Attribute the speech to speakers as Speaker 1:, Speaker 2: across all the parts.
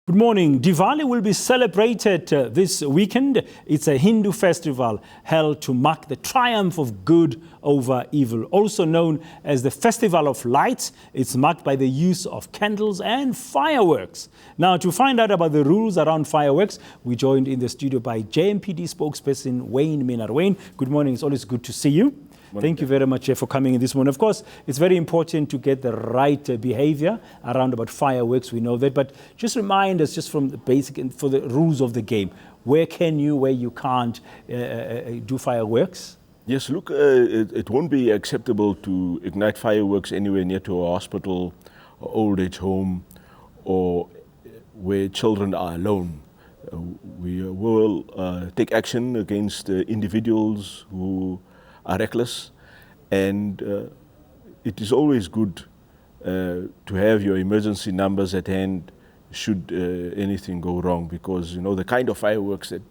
Speaker 1: Good morning. Diwali will be celebrated this weekend. It's a Hindu festival held to mark the triumph of good over evil. Also known as the Festival of Lights, it's marked by the use of candles and fireworks. Now, to find out about the rules around fireworks, we joined in the studio by JMPD spokesperson Wayne Minnaar. Wayne, good morning. It's always good to see you. Thank you very much for coming in this morning. Of course, it's very important to get the right behavior around about fireworks. We know that, but just remind us, just from the basic and for the rules of the game, where can you, where you can't do fireworks?
Speaker 2: Yes, look, it won't be acceptable to ignite fireworks anywhere near to a hospital or old age home or where children are alone. We will take action against individuals who are reckless, and it is always good to have your emergency numbers at hand should anything go wrong, because you know the kind of fireworks that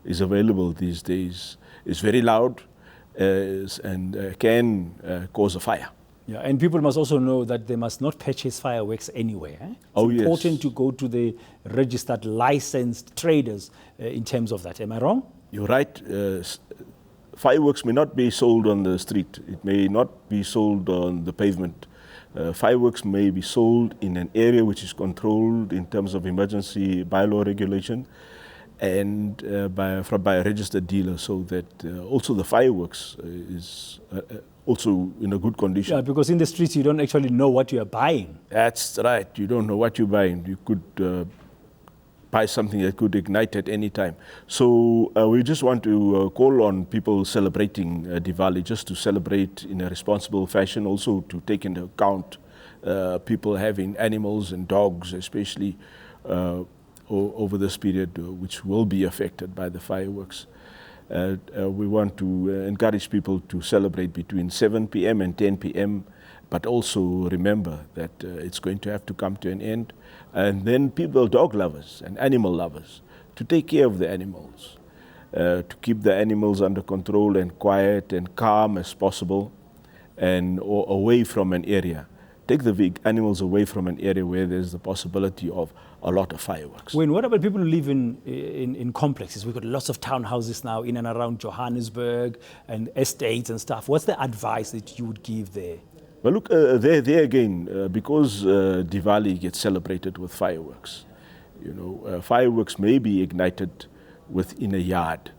Speaker 2: is available these days is very loud and can cause a fire.
Speaker 1: Yeah, and people must also know that they must not purchase fireworks anywhere. It's important to go to the registered licensed traders in terms of that. Am I wrong?
Speaker 2: You're right. Fireworks may not be sold on the street. It may not be sold on the pavement. Fireworks may be sold in an area which is controlled in terms of emergency bylaw regulation and by a registered dealer, so that also the fireworks is also in a good condition.
Speaker 1: Yeah, because in the streets you don't actually know what you are buying.
Speaker 2: That's right. You don't know what you're buying. You could buy something that could ignite at any time. So we just want to call on people celebrating Diwali just to celebrate in a responsible fashion, also to take into account people having animals and dogs, especially over this period, which will be affected by the fireworks. We want to encourage people to celebrate between 7 p.m. and 10 p.m., but also remember that it's going to have to come to an end. And then people, dog lovers and animal lovers, to take care of the animals, to keep the animals under control and quiet and calm as possible, and or away from an area. Take the animals away from an area where there's the possibility of a lot of fireworks.
Speaker 1: Wayne, what about people who live in complexes? We've got lots of townhouses now in and around Johannesburg and estates and stuff. What's the advice that you would give there?
Speaker 2: Well, look, there again, because Diwali gets celebrated with fireworks. You know, fireworks may be ignited within a yard.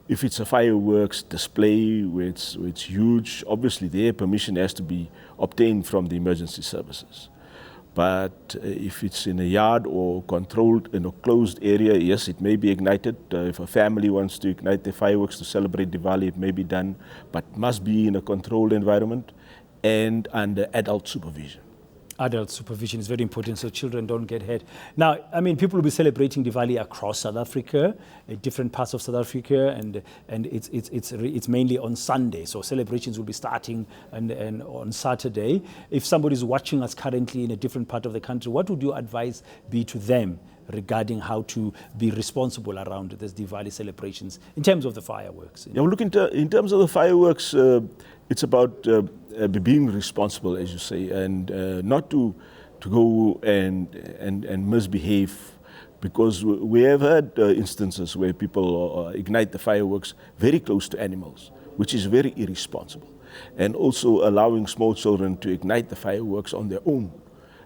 Speaker 2: If it's a fireworks display where it's huge, obviously their permission has to be obtained from the emergency services. But if it's in a yard or controlled in a closed area, yes, it may be ignited. If a family wants to ignite the fireworks to celebrate Diwali, it may be done, but must be in a controlled environment and under adult supervision.
Speaker 1: Adult supervision is very important so children don't get hurt. Now, I mean, people will be celebrating Diwali across South Africa, different parts of South Africa, and it's mainly on Sunday. So celebrations will be starting and on Saturday. If somebody is watching us currently in a different part of the country, what would your advice be to them regarding how to be responsible around these Diwali celebrations in terms of the fireworks?
Speaker 2: Yeah, well, look, in terms of the fireworks, it's about being responsible, as you say, and not to go and misbehave, because we have had instances where people ignite the fireworks very close to animals, which is very irresponsible, and also allowing small children to ignite the fireworks on their own,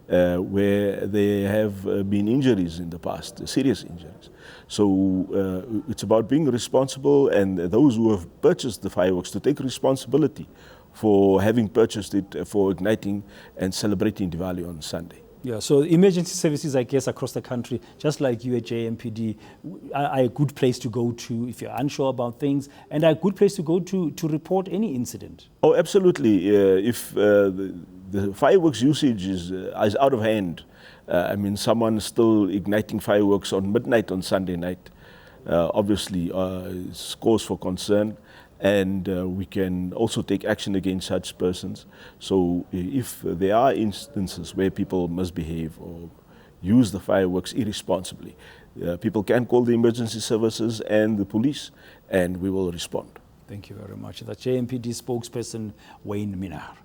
Speaker 2: where there have been injuries in the past, serious injuries. So it's about being responsible, and those who have purchased the fireworks to take responsibility for having purchased it for igniting and celebrating Diwali on Sunday.
Speaker 1: Yeah, so emergency services, I guess, across the country, just like you at JMPD, are a good place to go to if you're unsure about things, and are a good place to go to report any incident.
Speaker 2: Oh, absolutely. If the fireworks usage is out of hand, I mean, someone is still igniting fireworks on midnight on Sunday night, obviously it's cause for concern. And we can also take action against such persons. So if there are instances where people misbehave or use the fireworks irresponsibly, people can call the emergency services and the police, and we will respond.
Speaker 1: Thank you very much. That's JMPD spokesperson Wayne Minnaar.